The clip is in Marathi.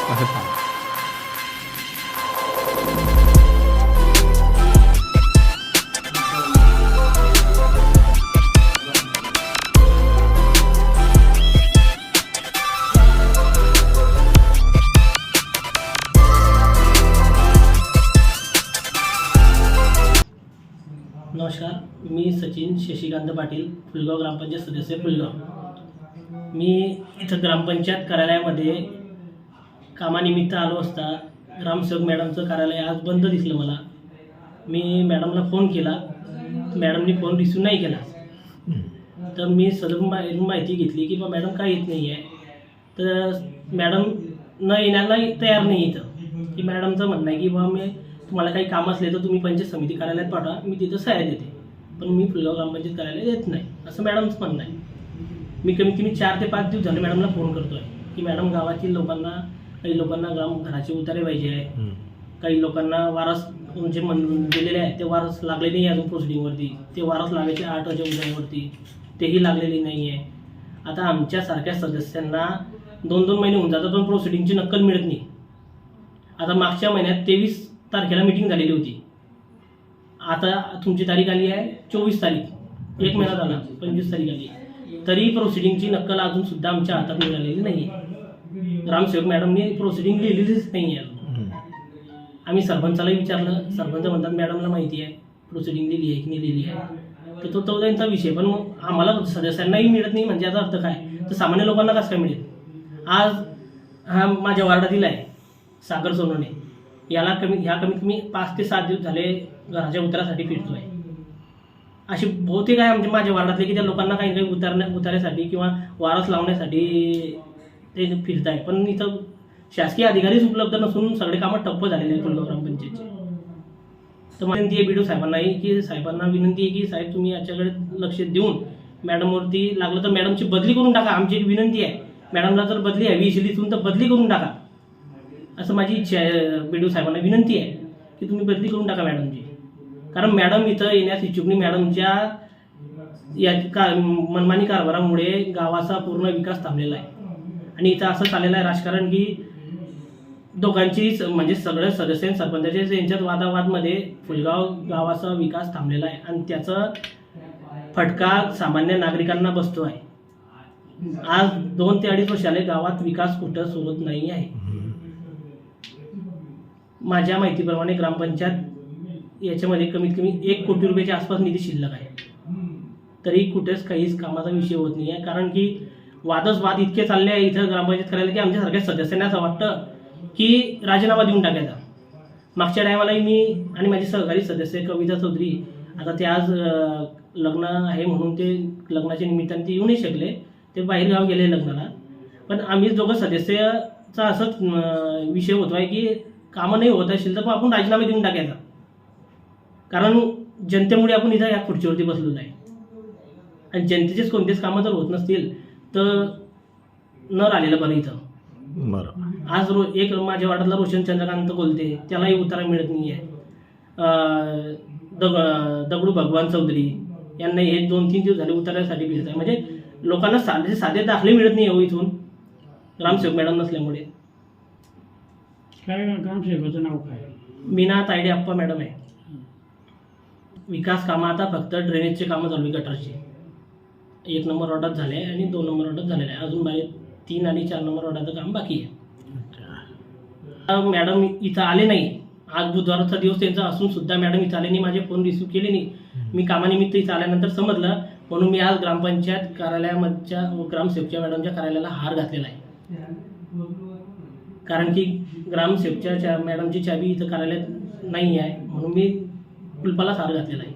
नमस्कार, मी सचिन शशिकांत पाटील, फुलगाव ग्रामपंचायत सदस्य फुलगाव। मी इथं ग्रामपंचायत कार्यालयामध्ये कामानिमित्त आलो असता ग्रामसेवक मॅडमचं कार्यालय आज बंद दिसलं मला। मी मॅडमला फोन केला, मॅडमनी फोन रिसीव नाही केला। तर मी सदर माहिती घेतली की बा मॅडम काय येत नाही आहे। तर मॅडम न येण्याला तयार नाही इथं, की मॅडमचं म्हणणं आहे की बा मी तुम्हाला काही काम असले तर तुम्ही पंचायत समिती कार्यालयात पाठवा, मी तिथं सह्या देते, पण मी फुलगाव ग्रामपंचायत कार्यालय देत नाही, असं मॅडमचं म्हणणं आहे। मी कमीत कमी 4 ते 5 दिवस झाले मॅडमला फोन करतो आहे की मॅडम गावातील लोकांना, काही लोकांना घराचे उतारे पाहिजे आहे, काही लोकांना वारस जे दिलेले आहे ते वारस लागले नाही अजून प्रोसिडिंगवरती, ते वारस लागायचे 8 उद्यावरती तेही लागलेली नाही आहे। आता आमच्यासारख्या सदस्यांना 2-2 महिने होऊन जातात पण प्रोसिडिंगची नक्कल मिळत नाही। आता मागच्या महिन्यात 23 तारखेला मीटिंग झालेली होती, आता तुमची तारीख आली आहे 24 तारीख, 1 महिना झाला, 25 तारीख आली, तरी प्रोसिडिंगची नक्कल अजून सुद्धा आमच्या हातात मिळालेली नाही आहे। ग्रामसेवक मॅडमने प्रोसिडिंग लिहिलेलीच नाही आहे। आम्ही सरपंचालाही विचारलं, सरपंच म्हणतात मॅडमला माहिती आहे प्रोसिडिंग लिहिली आहे की नाही लिहिली आहे, तर तो त्यांचा विषय, पण मग आम्हाला सदस्यांनाही मिळत नाही म्हणजे याचा अर्थ काय, तर सामान्य लोकांना कसं काय मिळेल। आज हा माझ्या वार्डातील आहे सागर सोनवणे, याला कमीत कमी 5 ते 7 दिवस झाले घराच्या उतारासाठी फिरतो आहे। अशी बहुतेक आहे म्हणजे माझ्या वार्डातले की त्या लोकांना काही काही उतार्यासाठी किंवा वारस लावण्यासाठी ते फिरत आहे, पण इथं शासकीय अधिकारीच उपलब्ध नसून सगळे कामं ठप्प झालेले आहेत फुलगाव ग्रामपंचायतचे। तर विनंती आहे BDO साहेबांनाही की साहेबांना विनंती आहे की साहेब तुम्ही याच्याकडे लक्ष देऊन मॅडमवरती लागलं तर मॅडमची बदली करून टाका। आमची एक विनंती आहे, मॅडमला जर बदली हवी असेल इथून तर बदली करून टाका, असं माझी इच्छा आहे। BDO साहेबांना विनंती आहे की तुम्ही बदली करून टाका मॅडमची, कारण मॅडम इथं येण्यास इच्छुक नाही। मॅडमच्या या मनमानी कारभारामुळे गावाचा पूर्ण विकास थांबलेला आहे आणि इथं असं चाललेलं आहे राजकारण की दोघांची म्हणजे सगळे सदस्य सरपंचाचे यांच्यात वादावादमध्ये फुलगाव गावाचा विकास थांबलेला आहे आणि त्याचा फटका सामान्य नागरिकांना बसतो आहे। आज 2 ते 2.5 वर्षाले गावात विकास कुठं सुरत नाही आहे। माझ्या माहितीप्रमाणे ग्रामपंचायत याच्यामध्ये कमीत कमी 1 कोटी रुपयाच्या आसपास निधी शिल्लक आहे, तरी कुठेच काहीच कामाचा विषय होत नाही आहे। कारण की वादच वाद इतके चालले आहे इथं ग्रामपंचायत करायला की आमच्यासारख्या सदस्यांना असं वाटतं की राजीनामा देऊन टाकायचा। मागच्या टायमालाही मी आणि माझे सहकारी सदस्य कविता चौधरी, आता ते आज लग्न आहे म्हणून ते लग्नाच्या निमित्ताने ते येऊ नाही शकले, ते बाहेरगाव गेले लग्नाला, पण आम्ही दोघं सदस्याचा असंच विषय होतो आहे की कामं नाही होत असेल तर आपण राजीनामा देऊन टाकायचा, कारण जनतेमुळे आपण इथं या खुर्चीवरती बसलेलो आहे आणि जनतेचेच कोणतेच कामं जर होत नसतील तर न राहिलेलं बरं इथं। बरं, आज एक माझ्या वार्डातला रोशन चंद्रकांत बोलते, त्यालाही उतारा मिळत नाही आहे। दगडू भगवान चौधरी यांना हे 2-3 दिवस झाले उतार्यासाठी फिरत आहे, म्हणजे लोकांना साधे दाखले मिळत नाही हो इथून ग्रामसेवक मॅडम नसल्यामुळे। काय ग्रामसेवकाचं नाव काय? मीना तायडे अप्पा मॅडम आहे। विकास कामं आता फक्त ड्रेनेजचे कामं चालू आहे, गटरचे 1 नंबर वॉर्डात झाले आहे आणि 2 नंबर वॉर्डात झालेले आहे, अजून 3 आणि 4 नंबर वॉर्डाचं काम बाकी आहे। मॅडम इथं आले नाही, आज बुधवारचा दिवस त्यांचा असून सुद्धा मॅडम इथं आले नाही, माझे फोन रिसीव केले नाही। मी कामानिमित्त इथं आल्यानंतर समजलं, म्हणून मी आज ग्रामपंचायत कार्यालयाच्या ग्रामसेवकच्या मॅडमच्या कार्यालयाला हार घातलेला आहे, कारण की ग्रामसेवकच्या मॅडमची चाबी इथं कार्यालयात नाही आहे, म्हणून मी कुलपालाच हार घातलेला आहे।